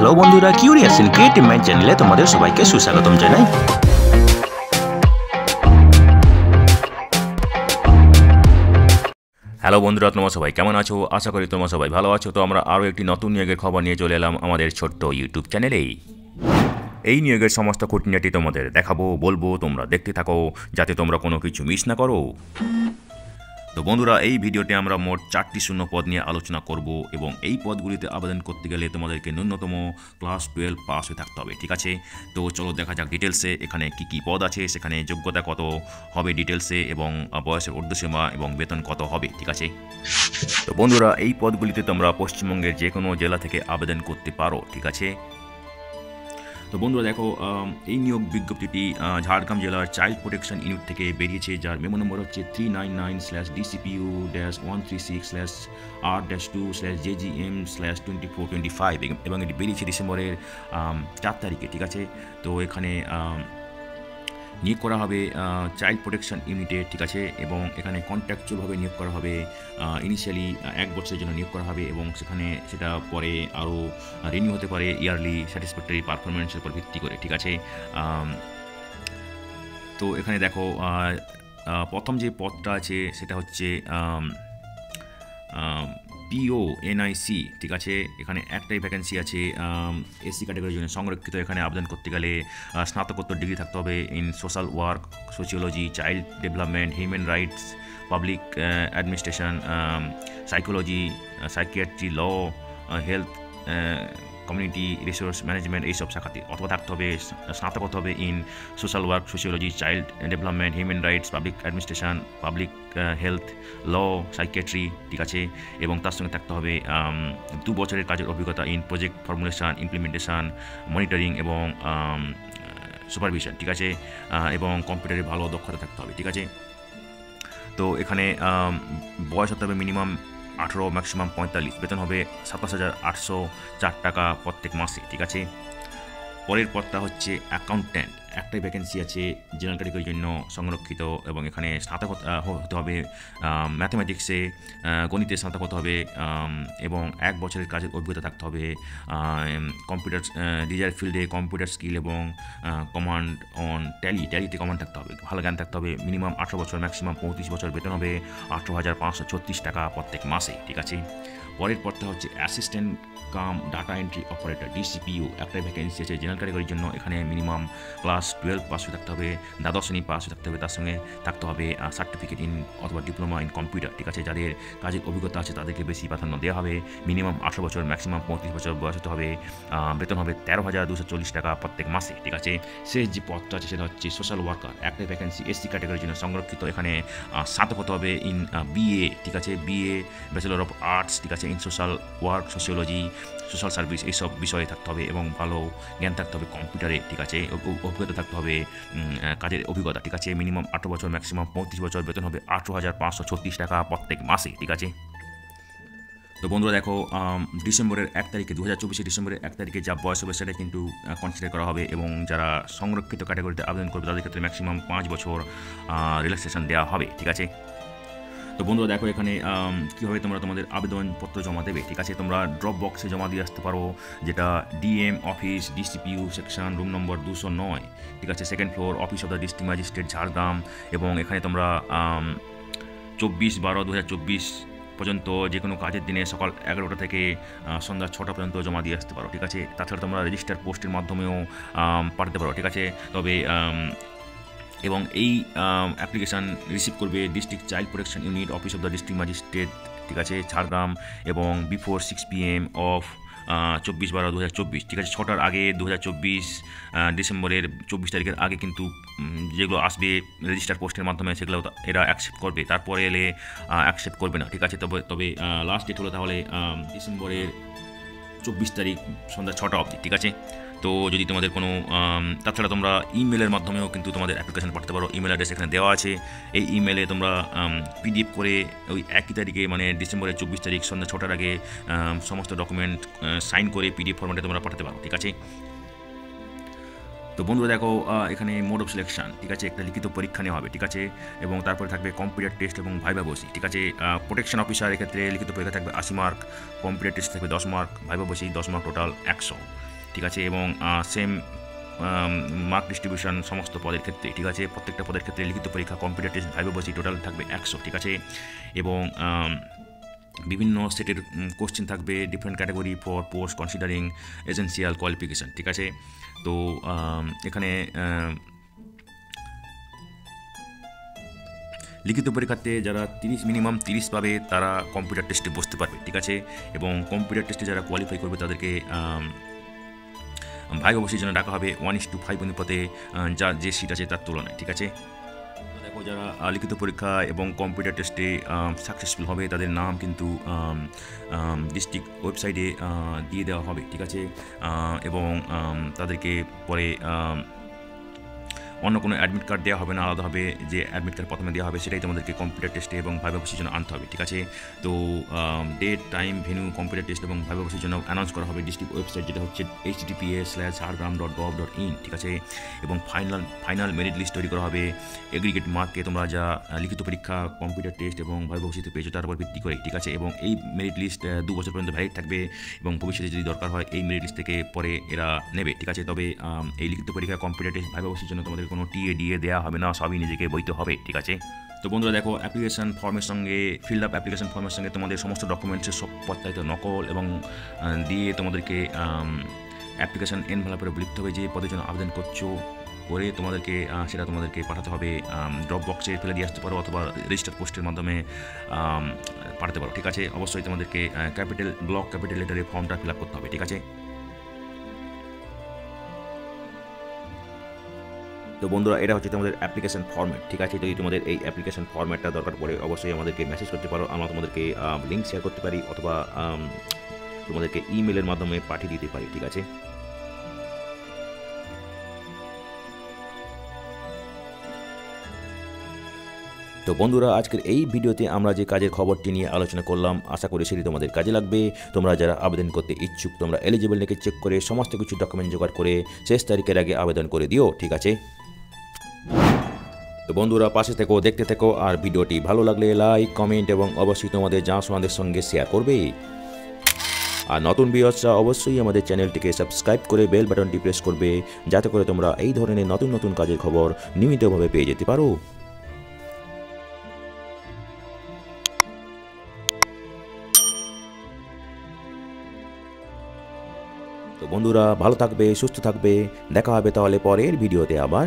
Hello বন্ধুরা, curious in creative mind চ্যানেলে তোমাদের সবাইকে সুস্বাগতম জানাই। হ্যালো বন্ধুরা, তোমরা সবাই কেমন আছো? আশা করি তোমরা সবাই ভালো আছো। তো আমরা আরও একটি নতুন নিয়োগের খবর নিয়ে চলে এলাম আমাদের ছোট্ট ইউটিউব চ্যানেলেই। এই নিয়োগের সমস্ত খুঁটিনাটি তোমাদের দেখাবো, বলবো, তোমরা দেখতে থাকো যাতে তোমরা কোনো কিছু মিস না করো। তো বন্ধুরা, এই ভিডিওতে আমরা মোট 4টি শূন্য পদ নিয়ে আলোচনা করব এবং এই পদগুলিতে আবেদন করতে গেলে তোমাদেরকে ন্যূনতম ক্লাস 12 পাস হয়ে থাকতে হবে, ঠিক আছে? তো চলো দেখা যাক ডিটেলসে এখানে কি কি পদ আছে, সেখানে যোগ্যতা কত হবে ডিটেলসে, এবং বয়সের ঊর্ধ্বসীমা এবং বেতন কত হবে, ঠিক আছে? তো বন্ধুরা, এই পদগুলিতে তোমরা পশ্চিমবঙ্গের যে কোনো জেলা থেকে আবেদন করতে পারো, ঠিক আছে? তো বন্ধুরা দেখো, এই নিয়োগ বিজ্ঞপ্তিটি ঝাড়গ্রাম জেলার চাইল্ড প্রোটেকশন ইউনিট থেকে বেরিয়েছে, যার মেমো নম্বর হচ্ছে 399/DCPU-136/R-2/JGM/2425 এবং এটি বেরিয়েছে ডিসেম্বরের 4 তারিখে, ঠিক আছে? তো এখানে নিয়োগ করা হবে চাইল্ড প্রোটেকশন ইউনিটে, ঠিক আছে? এবং এখানে কন্ট্রাকচুয়ালভাবে নিয়োগ করা হবে। ইনিশিয়ালি 1 বছরের জন্য নিয়োগ করা হবে এবং সেটা পরে আরও রিনিউ হতে পারে ইয়ারলি স্যাটিসফ্যাক্টরি পারফরমেন্সের উপর ভিত্তি করে, ঠিক আছে? তো এখানে দেখো, প্রথম যে পদটা আছে সেটা হচ্ছে PONIC, ঠিক আছে? এখানে একটাই ভ্যাকেন্সি আছে, এসসি ক্যাটাগরির জন্য সংরক্ষিত। এখানে আবেদন করতে গেলে স্নাতকোত্তর ডিগ্রি থাকতে হবে in social work, sociology, child development, human rights, public administration, psychology, psychiatry, law, health, community resource management, এইসব শাখাতে। অথবা থাকতে হবে স্নাতক হতে হবে in social work, sociology, child development, human rights, public administration, public health, law, psychiatry, ঠিক আছে? এবং তার সঙ্গে থাকতে হবে 2 বছরের কাজের অভিজ্ঞতা in project formulation, implementation, monitoring এবং সুপারভিশন, ঠিক আছে? এবং কম্পিউটারে ভালো দক্ষতা থাকতে হবে, ঠিক আছে? তো এখানে বয়স হতে হবে মিনিমাম 18, ম্যাক্সিমাম 45, বেতন হবে 27,804 টাকা প্রত্যেক মাসে, ঠিক আছে? পরের পদটা হচ্ছে অ্যাকাউন্ট্যান্ট। একটাই ভ্যাকেন্সি আছে জেনারেল ক্যাটাগরির জন্য সংরক্ষিত এবং এখানে স্নাতক হতে হবে ম্যাথমেটিক্সে, গণিতে স্নাতক হতে হবে এবং 1 বছরের কাজের অভিজ্ঞতা থাকতে হবে কম্পিউটার ডিজাইন ফিল্ডে, কম্পিউটার স্কিল এবং কমান্ড অন ট্যালিতে কমান্ড থাকতে হবে, ভালো জ্ঞান থাকতে হবে। মিনিমাম 18 বছর, ম্যাক্সিমাম 35 বছর, বেতন হবে 18,536 টাকা প্রত্যেক মাসে, ঠিক আছে? পরের পদটা হচ্ছে assistant cum data entry operator, DCPU। একটাই ভ্যাকেন্সি আছে জেনারেল ক্যাটাগরির জন্য। এখানে মিনিমাম ক্লাস 12 পাস হয়ে থাকতে হবে, দ্বাদশ শ্রেণী পাস হয়ে থাকতে হবে, তার সঙ্গে থাকতে হবে সার্টিফিকেট ইন অথবা ডিপ্লোমা ইন কম্পিউটার, ঠিক আছে? যাদের কাজের অভিজ্ঞতা আছে তাদেরকে বেশি প্রাধান্য দেওয়া হবে। মিনিমাম 18 বছর, ম্যাক্সিমাম 35 বছর বয়স হতে হবে। বেতন হবে 13,240 টাকা প্রত্যেক মাসে, ঠিক আছে? শেষ যে পদটা আছে সেটা হচ্ছে সোশ্যাল ওয়ার্কার। একটাই ভ্যাকেন্সি এসসি ক্যাটাগরির জন্য সংরক্ষিত। এখানে স্নাতক হতে হবে ইন BA, ঠিক আছে? BA, ব্যাচেলর অফ আর্টস, ঠিক আছে? In social work, sociology, social service, এইসব বিষয়ে থাকতে হবে এবং ভালো জ্ঞান থাকতে হবে কম্পিউটারে, ঠিক আছে? অভিজ্ঞতা থাকতে হবে, কাজের অভিজ্ঞতা, ঠিক আছে? মিনিমাম 18 বছর, ম্যাক্সিমাম 35 বছর, বেতন হবে 18,536 টাকা প্রত্যেক মাসে, ঠিক আছে? তো বন্ধুরা দেখো, ডিসেম্বরের 1 তারিখে 2024 ডিসেম্বরের 1 তারিখে যা বয়স হবে সেটা কিন্তু কনসিডার করা হবে এবং যারা সংরক্ষিত ক্যাটাগরিতে আবেদন করবে তাদের ক্ষেত্রে ম্যাক্সিমাম 5 বছর রিল্যাক্সেশন দেওয়া হবে, ঠিক আছে? তো বন্ধুরা দেখো, এখানে কীভাবে তোমরা তোমাদের আবেদনপত্র জমা দেবে, ঠিক আছে? তোমরা ড্রপ বক্সে জমা দিয়ে আসতে পারো, যেটা DM office, DCPU section, room number 209, ঠিক আছে? 2nd floor, office of the district magistrate, Jhargram. এবং এখানে তোমরা 24/12/2024 পর্যন্ত যে কোনো কাজের দিনে সকাল 11টা থেকে সন্ধ্যা 6টা পর্যন্ত জমা দিয়ে আসতে পারো, ঠিক আছে? তাছাড়া তোমরা রেজিস্টার পোস্টের মাধ্যমেও পাঠাতে পারো, ঠিক আছে? তবে এবং এই অ্যাপ্লিকেশান রিসিভ করবে district child protection unit, office of the district magistrate, ঠিক আছে? ঝাড়গ্রাম, এবং বিফোর 6 PM অফ 24/12/2024, ঠিক আছে? 6টার আগে 2024 ডিসেম্বরের 24 তারিখের আগে কিন্তু যেগুলো আসবে রেজিস্টার পোস্টের মাধ্যমে সেগুলো এরা অ্যাকসেপ্ট করবে, তারপরে এলে অ্যাকসেপ্ট করবে না, ঠিক আছে? তবে লাস্ট ডেট হলো তাহলে ডিসেম্বরের 24 তারিখ সন্ধ্যা 6টা অবধি, ঠিক আছে? তো যদি তোমাদের কোনো তাছাড়া তোমরা ইমেলের মাধ্যমেও কিন্তু তোমাদের অ্যাপ্লিকেশন পাঠাতে পারো। ইমেল অ্যাড্রেস এখানে দেওয়া আছে। এই ইমেলে তোমরা PDF করে ওই একই তারিখে, মানে ডিসেম্বরের 24 তারিখ সন্ধ্যা 6টার আগে সমস্ত ডকুমেন্ট সাইন করে PDF ফরম্যাটে তোমরা পাঠাতে পারো, ঠিক আছে? তো বন্ধুরা দেখো এখানে মোড অফ সিলেকশন, ঠিক আছে, একটা লিখিত পরীক্ষা নেওয়া হবে, ঠিক আছে, এবং তারপরে থাকবে কম্পিউটার টেস্ট এবং ভাইবা বসি, ঠিক আছে। প্রোটেকশন অফিসার এক্ষেত্রে লিখিত পরীক্ষা থাকবে 80 মার্ক, কম্পিউটার টেস্ট থাকবে 10 মার্ক, ভাইবা বসি 10 মার্ক, টোটাল 100, ঠিক আছে। এবং সেম মার্ক ডিস্ট্রিবিউশন সমস্ত পদের ক্ষেত্রে, ঠিক আছে, প্রত্যেকটা পদের ক্ষেত্রে লিখিত পরীক্ষা, কম্পিউটার টেস্ট, ভাইবা বসি টোটাল থাকবে 100, ঠিক আছে। এবং বিভিন্ন সেটের কোশ্চেন থাকবে, different category for post considering essential qualification, ঠিক আছে। তো এখানে লিখিত পরীক্ষাতে যারা মিনিমাম 30 পাবে তারা কম্পিউটার টেস্টে বসতে পারবে, ঠিক আছে। এবং কম্পিউটার টেস্টে যারা কোয়ালিফাই করবে তাদেরকে ভাইবা বসির জন্য ডাকা হবে 1:5 অনুপাতে যার যে সিট আছে তার তুলনায়, ঠিক আছে। দেখো যারা লিখিত পরীক্ষা এবং কম্পিউটার টেস্টে সাকসেসফুল হবে তাদের নাম কিন্তু ডিস্ট্রিক্ট ওয়েবসাইটে দিয়ে দেওয়া হবে, ঠিক আছে। এবং তাদেরকে পরে অন্য কোনো অ্যাডমিট কার্ড দেওয়া হবে না, আলাদাভাবে যে অ্যাডমিট কার্ড প্রথমে দেওয়া হবে সেটাই তোমাদেরকে কম্পিউটার টেস্টে এবং ভাইবা বসির জন্য আনতে হবে, ঠিক আছে। তো date, time, venue, computer test এবং ভাইবা বসির জন্য অ্যানাউন্স করা হবে ডিস্ট্রিক্ট ওয়েবসাইট, যেটা হচ্ছে https://jhargram.gov.in, ঠিক আছে। এবং ফাইনাল মেরিট লিস্ট তৈরি করা হবে এগ্রিগেট মার্কে তোমরা যা লিখিত পরীক্ষা, কম্পিউটার টেস্ট এবং ভাইবা বসিতে পেয়েছো তার উপর ভিত্তি করে, ঠিক আছে। এবং এই মেরিট লিস্ট 2 বছর পর্যন্ত ভ্যালিড থাকবে এবং ভবিষ্যতে যদি দরকার হয় এই মেরিট লিস্ট থেকে পরে এরা নেবে, ঠিক আছে। তবে এই লিখিত পরীক্ষা, কম্পিউটার টেস্ট, ভাইবা বসির জন্য তোমাদের কোনো টিএ দেওয়া হবে না, সবই নিজেকে বইতে হবে, ঠিক আছে। তো বন্ধুরা দেখো অ্যাপ্লিকেশন ফর্মের সঙ্গে ফিল আপ অ্যাপ্লিকেশন ফর্মের সঙ্গে তোমাদের সমস্ত ডকুমেন্টসের সব প্রত্যায়িত নকল এবং দিয়ে তোমাদেরকে অ্যাপ্লিকেশন এনভেলপে লিখতে হবে যে পদের জন্য আবেদন করছো, করে তোমাদেরকে সেটা তোমাদেরকে পাঠাতে হবে, ড্রপ বক্সে ফেলে দিয়ে আসতে পারো অথবা রেজিস্টার পোস্টের মাধ্যমে পাঠাতে পারো, ঠিক আছে। অবশ্যই তোমাদেরকে ব্লক ক্যাপিটাল লেটারে ফর্মটা ফিল আপ করতে হবে, ঠিক আছে। তো বন্ধুরা এটা হচ্ছে তোমাদের অ্যাপ্লিকেশন ফর্ম্যাট, ঠিক আছে। যদি তোমাদের এই অ্যাপ্লিকেশন ফর্ম্যাটটা দরকার পড়ে অবশ্যই আমাদেরকে মেসেজ করতে পারো, আমরা তোমাদেরকে লিঙ্ক শেয়ার করতে পারি অথবা তোমাদেরকে ইমেলের মাধ্যমে পাঠিয়ে দিতে পারি, ঠিক আছে। তো বন্ধুরা আজকের এই ভিডিওতে আমরা যে কাজের খবরটি নিয়ে আলোচনা করলাম আশা করি সেটি তোমাদের কাজে লাগবে। তোমরা যারা আবেদন করতে ইচ্ছুক তোমরা এলিজিবল নাকি চেক করে সমস্ত কিছু ডকুমেন্ট জোগাড় করে শেষ তারিখের আগে আবেদন করে দিও, ঠিক আছে। তো বন্ধুরা পাশে থেকো, দেখতে থেকো, আর ভিডিওটি ভালো লাগলে লাইক, কমেন্ট এবং অবশ্যই তোমাদের জানাশোনাদের সঙ্গে শেয়ার করবে। আর নতুন ভিউয়ার্সরা অবশ্যই আমাদের চ্যানেলটিকে সাবস্ক্রাইব করে বেল বাটনটি প্রেস করবে যাতে করে তোমরা এই ধরনের নতুন নতুন কাজের খবর নিয়মিতভাবে পেয়ে যেতে পারো। তো বন্ধুরা ভালো থাকবে, সুস্থ থাকবে, দেখা হবে তাহলে পরের ভিডিওতে আবার।